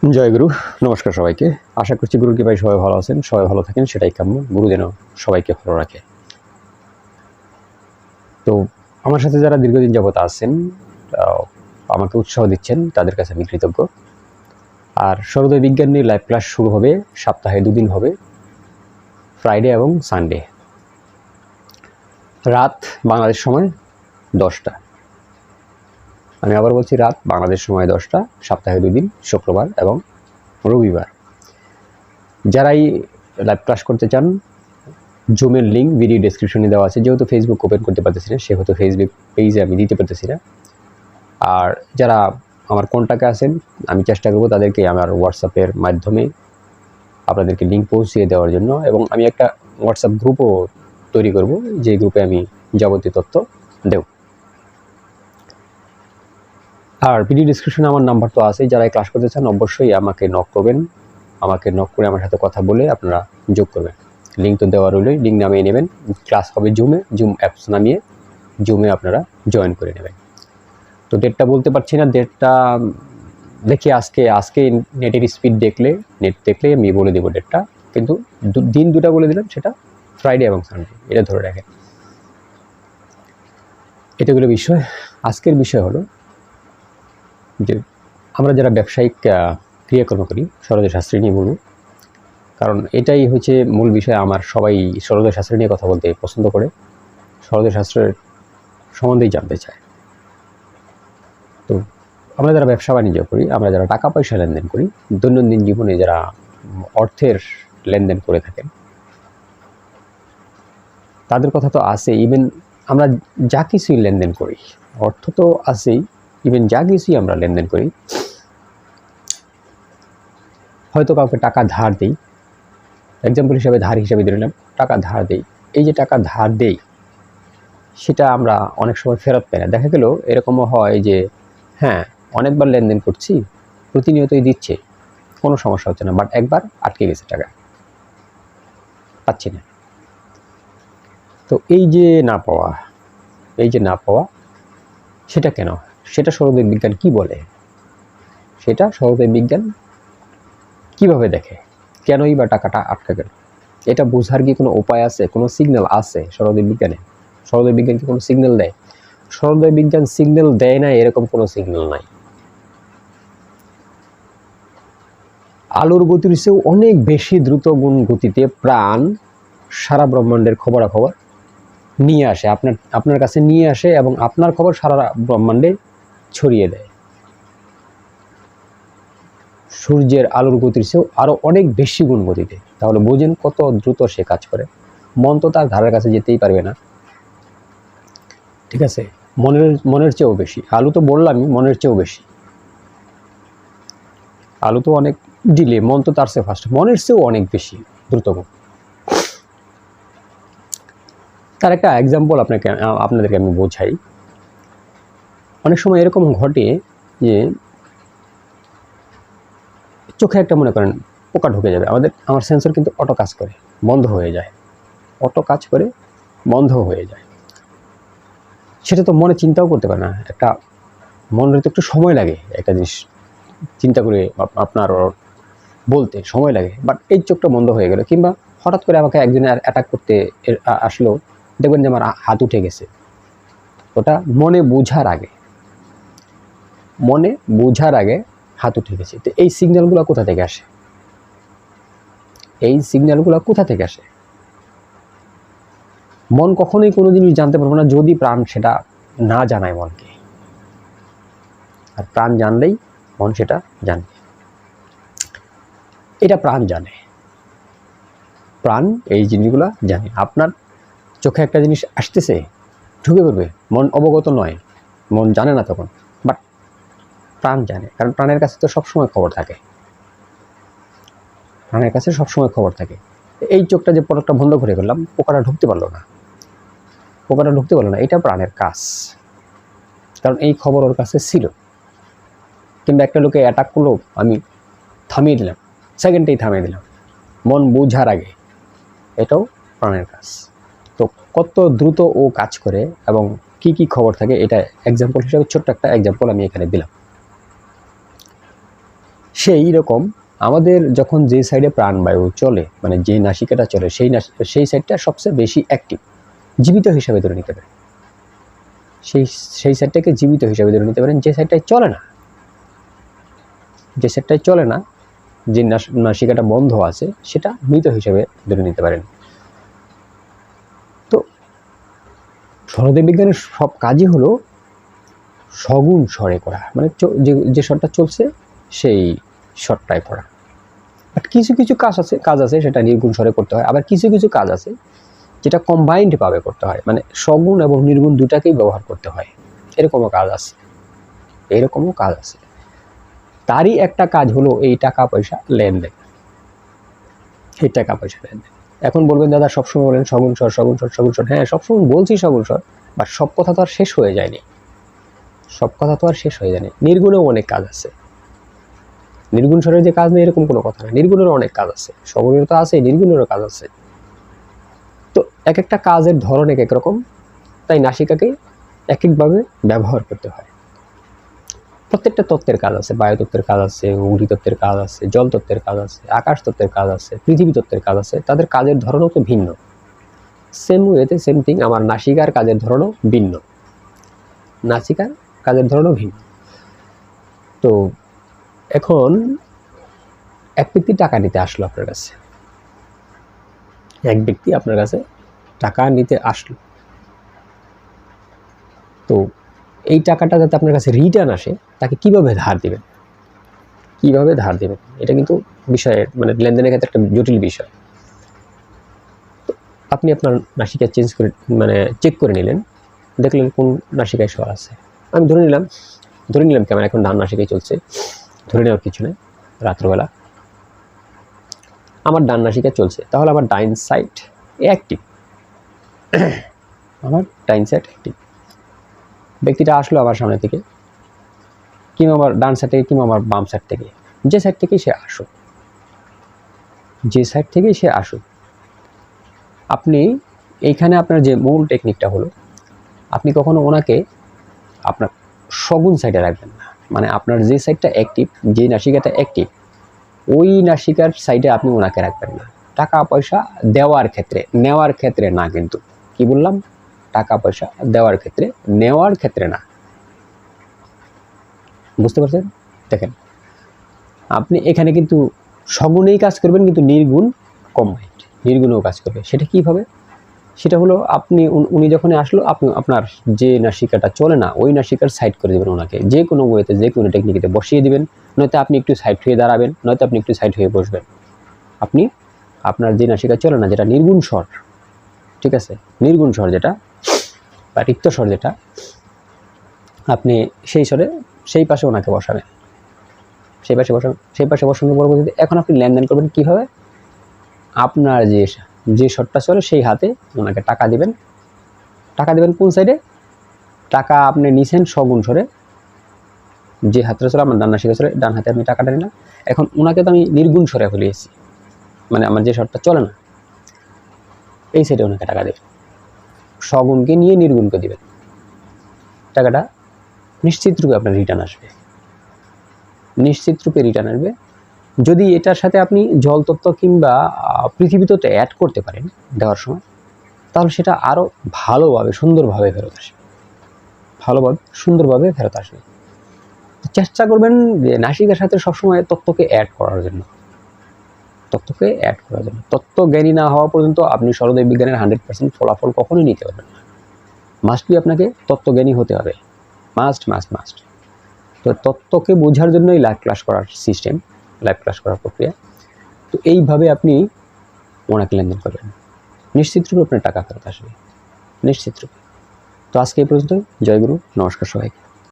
জয় গুরু। নমস্কার সবাইকে। আশা করছি গুরুর কৃপায় সবাই ভালো আছেন, সবাই ভালো থাকেন, সেটাই কাম্য। গুরু যেন সবাইকে ভালো রাখে। তো আমার সাথে যারা দীর্ঘদিন যাবত আছেন, আমাকে উৎসাহ দিচ্ছেন, তাদের কাছে আমি কৃতজ্ঞ। আর সর্বোদয় বিজ্ঞান নিয়ে লাইভ ক্লাস শুরু হবে, সপ্তাহে 2 দিন হবে, ফ্রাইডে এবং সানডে, রাত বাংলাদেশ সময় 10টা। আমি আবার বলছি, রাত বাংলাদেশ সময় 10টা, সপ্তাহে 2 দিন, শুক্রবার এবং রবিবার। যারাই লাইভ ক্লাস করতে চান, জুমের লিঙ্ক ভিডিও ডেসক্রিপশনে দেওয়া আছে। যেহেতু ফেসবুক ওপেন করতে পারতেছি না, সেহেতু ফেসবুক পেজে আমি দিতে পারতেছি না। আর যারা আমার কন্ট্যাক্টে আছেন, আমি চেষ্টা করব তাদেরকে আমার হোয়াটসঅ্যাপের মাধ্যমে আপনাদেরকে লিঙ্ক পৌঁছিয়ে দেওয়ার জন্য। এবং আমি একটা হোয়াটসঅ্যাপ গ্রুপও তৈরি করব, যে গ্রুপে আমি যাবতীয় তথ্য দেব। আর ভিডিও ডিসক্রিপশনে আমার নাম্বার তো আছে। যারা ক্লাস করতে চান অবশ্যই আমাকে নক করবেন। আমাকে নক করে আমার সাথে কথা বলে আপনারা যোগ করবেন। লিঙ্ক তো দেওয়া রইলই, লিঙ্ক নামিয়ে নেবেন। ক্লাস হবে জুমে, জুম অ্যাপস নামিয়ে জুমে আপনারা জয়েন করে নেবেন। তো ডেটটা বলতে পারছি না, ডেটটা দেখি আজকে নেটের স্পিড নেট দেখলে আমি বলে দেবো ডেটটা। কিন্তু দিন দুটা বলে দিলাম, সেটা ফ্রাইডে এবং সানডে, এটা ধরে রাখেন। এটাগুলো বিষয়। আজকের বিষয় হলো যে আমরা যারা ব্যবসায়িক ক্রিয়াকর্ম করি, সরোদয় শাস্ত্রী নিয়ে বলব, কারণ এটাই হচ্ছে মূল বিষয়। আমার সবাই সরোদয় শাস্ত্রী নিয়ে কথা বলতে পছন্দ করে, সরোদয় শাস্ত্রের সম্বন্ধেই জানতে চায়। তো আমরা যারা ব্যবসা বাণিজ্য করি, আমরা যারা টাকা পয়সা লেনদেন করি, দৈনন্দিন জীবনে যারা অর্থের লেনদেন করে থাকেন, তাদের কথা তো আছে। ইভেন আমরা যা কিছুই লেনদেন করি, অর্থ তো আছেই, ইভেন যা কিছুই আমরা লেনদেন করি, হয়তো কাউকে টাকা ধার দিই, এক্সাম্পল হিসাবে ধার হিসাবে দিলাম, টাকা ধার দেই। এই যে টাকা ধার দেই, সেটা আমরা অনেক সময় ফেরত পাই না। দেখা গেল এরকমও হয় যে হ্যাঁ, অনেকবার লেনদেন করছি, প্রতিনিয়তই দিচ্ছে, কোনো সমস্যা হচ্ছে না, বাট একবার আটকে গেছে, টাকা পাচ্ছি না। তো এই যে না পাওয়া, সেটা কেন? সেটা সরোদয় বিজ্ঞান কি বলে? সেটা সরোদয় বিজ্ঞান কিভাবে দেখে? কেনই বা টাকাটা আটকে গেল? এটা বোঝার কি কোনো উপায় আছে, কোনো সিগন্যাল আছে সরোদয় বিজ্ঞানে? সরোদয় বিজ্ঞান কি কোনো সিগন্যাল দেয়? সরোদয় বিজ্ঞান সিগন্যাল দেয় না, এরকম কোনো সিগন্যাল নাই। আলোর গতির চেয়েও অনেক বেশি দ্রুত গতিতে প্রাণ সারা ব্রহ্মাণ্ডের খবরাখবর নিয়ে আসে, আপনার কাছে নিয়ে আসে, এবং আপনার খবর সারা ব্রহ্মাণ্ডে ছড়িয়ে দেয়। সূর্যের আলোর গতির চেয়েও আরো অনেক বেশি গুণ গতিতে। তাহলে বোঝেন কত দ্রুত সে কাজ করে। মন তো তার ধারের কাছে যেতেই পারবে না, ঠিক আছে? মনের চেয়েও বেশি। আলো তো বললামই, মনের চেয়েও বেশি। আলো তো অনেক ডিলে, মন তো তার চেয়ে ফাস্ট, মনের চেয়েও অনেক বেশি দ্রুতগম। তার একটা এক্সাম্পল আপনাদেরকে আমি বোঝাই। অনেক সময় এরকম ঘটে যে চোখে একটা, মনে করেন, পোকা ঢুকে যাবে, আমার সেন্সর কিন্তু অটো কাজ করে, বন্ধ হয়ে যায়, অটো কাজ করে বন্ধ হয়ে যায়। সেটা তো মনে চিন্তাও করতে পারে না। একটা মনের তো একটু সময় লাগে একটা জিনিস চিন্তা করে আপনার বলতে সময় লাগে, বাট এই চোখটা বন্ধ হয়ে গেল। কিংবা হঠাৎ করে আমাকে একজনে অ্যাটাক করতে আসলো, দেখবেন যে আমার হাত উঠে গেছে। ওটা মনে বোঝার আগে হাত উঠে গেছে। তো এই সিগন্যালগুলো কোথা থেকে আসে? মন কখনোই কোনো জিনিস জানতে পারবে না যদি প্রাণ সেটা না জানায় মনকে। আর প্রাণ জানলেই মন সেটা জানবে। এটা প্রাণ জানে, প্রাণ এই জিনিসগুলো জানে। আপনার চোখে একটা জিনিস আসতেছে, ঢুকে পড়বে, মন অবগত নয়, মন জানে না তখন, বাট প্রাণ জানে। কারণ প্রাণের কাছে তো সবসময় খবর থাকে, এই চোখটা যে পলকটা বন্ধ করে ফেললাম, পোকাটা ঢুকতে পারলো না, এটা প্রাণের কাজ। কারণ এই খবর ওর কাছে ছিল। কিংবা একটা লোকে অ্যাটাক করলো, আমি থামিয়ে দিলাম, সেকেন্ডেই থামিয়ে দিলাম, মন বোঝার আগে, এটাও প্রাণের কাজ। তো কত দ্রুত ও কাজ করে এবং কি কি খবর থাকে, এটা এক্সাম্পল হিসেবে ছোট্ট একটা এক্সাম্পল আমি এখানে দিলাম। সেই রকম আমাদের যখন যে সাইডে প্রাণবায়ু চলে, মানে যে নাসিকাটা চলে, সেই সাইডটা সবচেয়ে বেশি অ্যাক্টিভ, জীবিত হিসাবে ধরে নিতে পারেন। সেই সাইডটাকে জীবিত হিসাবে ধরে নিতে পারেন। যে সাইডটায় চলে না, যে নাসিকাটা বন্ধ আছে, সেটা মৃত হিসাবে ধরে নিতে পারেন। তো সরোদয় বিজ্ঞানের সব কাজই হলো সগুণ স্বরে করা, মানে যে স্বরটা চলছে সেই স্বরটায় করা। বাট কিছু কিছু কাজ আছে সেটা নির্গুণ স্বরে করতে হয়, আবার কিছু কিছু কাজ আছে যেটা কম্বাইন্ড ভাবে করতে হয়, মানে সগুণ এবং নির্গুণ দুটাকেই ব্যবহার করতে হয়। এরকমও কাজ আছে। তারই একটা কাজ হলো এই টাকা পয়সা লেনদেন। এখন বলবেন দাদা সবসময় বলেন সগুণ স্বর। হ্যাঁ, সবসময় বলছি সগুণ স্বর, বাট সব কথা তো আর শেষ হয়ে যায়নি। নির্গুণেও অনেক কাজ আছে। নির্গুণ স্বরের যে কাজ নেই এরকম কোনো কথা না, নির্গুণেরও অনেক কাজ আছে। সগুণের তো আছে, নির্গুণেরও কাজ আছে। তো এক একটা কাজের ধরন এক এক রকম, তাই নাসিকাকে এক একভাবে ব্যবহার করতে হয়। প্রত্যেকটা তত্ত্বের কাজ আছে, বায়ু তত্ত্বের কাজ আছে, অগ্নি তত্ত্বের কাজ আছে, জল তত্ত্বের কাজ আছে, আকাশ তত্ত্বের কাজ আছে, পৃথিবী তত্ত্বের কাজ আছে। তাদের কাজের ধরনও তো ভিন্ন। সেম ওয়েতে সেম থিং, আমার নাসিকার কাজের ধরনও ভিন্ন। তো এখন এক ব্যক্তি টাকা নিতে আসলো আপনার কাছে, টাকা নিতে আসলো। তো এই টাকাটা যাতে আপনার কাছে রিটার্ন আসে, তাকে কিভাবে ধার দিবেন, এটা কিন্তু বিষয়ের, মানে লেনদেনের ক্ষেত্রে একটা জটিল বিষয়। আপনি আপনার নাসিকা চেক করে নিলেন, দেখলেন কোন নাসিকায় স্বর আছে। আমি ধরে নিলাম কেমন এখন ডান নাসিকায় চলছে, ধরে নেওয়ার কিছু নেই। রাত্রবেলা আমার ডান নাসিকা চলছে, তাহলে আমার ডাইন সাইড অ্যাক্টিভ। ব্যক্তিটা আসলো আমার সামনে থেকে, কিংবা আমার ডান সাইড থেকে, কিংবা আমার বাম সাইড থেকে, যে সাইড থেকেই সে আসুক, আপনি এইখানে আপনার যে মূল টেকনিকটা হলো, আপনি কখনো ওনাকে আপনার সগুণ সাইডে রাখবেন না। মানে আপনার যে সাইডটা অ্যাক্টিভ, যে নাসিকাটা অ্যাক্টিভ, ওই নাসিকার সাইডে আপনি ওনাকে রাখবেন না। টাকা পয়সা দেওয়ার ক্ষেত্রে, নেওয়ার ক্ষেত্রে না। কিন্তু কি বললাম? টাকা পয়সা দেওয়ার ক্ষেত্রে, নেওয়ার ক্ষেত্রে না। বুঝতে পারছেন? দেখেন, আপনি এখানে কিন্তু সগুণেই কাজ করবেন, কিন্তু নির্গুণ কম্বাইন্ড, নির্গুণেও কাজ করবে। সেটা কিভাবে? সেটা হলো উনি যখন আসলো, আপনি আপনার যে নাসিকাটা চলে না, ওই নাসিকার সাইড করে দেবেন ওনাকে, যে কোনো ওয়েতে, যে কোনো টেকনিকেতে বসিয়ে দিবেন। নয়তো আপনি একটু সাইড হয়ে দাঁড়াবেন, নয়তো আপনি একটু সাইড হয়ে বসবেন। আপনি আপনার যে নাসিকা চলে না, যেটা নির্গুণ স্বর, ঠিক আছে, নির্গুণ স্বর যেটা, বা রিক্ত স্বর যেটা, আপনি সেই স্বরে সেই পাশে ওনাকে বসাবেন। সেই পাশে বসানোর পরবর্তীতে এখন আপনি লেনদেন করবেন কিভাবে? আপনার যে স্বরটা চলে সেই হাতে ওনাকে টাকা দিবেন। কোন সাইডে? টাকা আপনি নিছেন সগুণ স্বরে, যে হাতটা চলে আমার ডান নাসিকা চলে, ডান হাতে আমি টাকাটা নিলাম। এখন ওনাকে তো আমি নির্গুণ স্বরে ফেলিয়েছি, মানে আমার যে স্বরটা চলে না, এই সাইডে ওনাকে টাকা দেবেন। সগুণকে নিয়ে নির্গুণকে দিবেন, টাকাটা নিশ্চিত রূপে আপনার রিটার্ন আসবে। যদি এটার সাথে আপনি জল তত্ত্ব কিংবা পৃথিবী তত্ত্ব অ্যাড করতে পারেন দেওয়ার সময়, তাহলে সেটা আরও ভালোভাবে সুন্দরভাবে ফেরত আসবে। চেষ্টা করবেন যে নাসিকার সাথে সবসময় তত্ত্বকে অ্যাড করার জন্য। তত্ত্ব জ্ঞানী না হওয়া পর্যন্ত আপনি সরোদয় বিজ্ঞানের 100% ফলাফল কখনোই নিতে পারবেন না। মাস্টলি আপনাকে তত্ত্বজ্ঞানী হতে হবে, মাস্ট। তো তত্ত্বকে বোঝার জন্যই লাইভ ক্লাস করার সিস্টেম, লাইভ ক্লাস করার প্রক্রিয়া। তো এইভাবে আপনি ওনাকে লেনদেন করবেন, নিশ্চিত রূপে আপনার টাকা ফেরত আসবে, নিশ্চিত রূপে। তো আজকে এই পর্যন্ত। জয় গুরু, নমস্কার সবাইকে।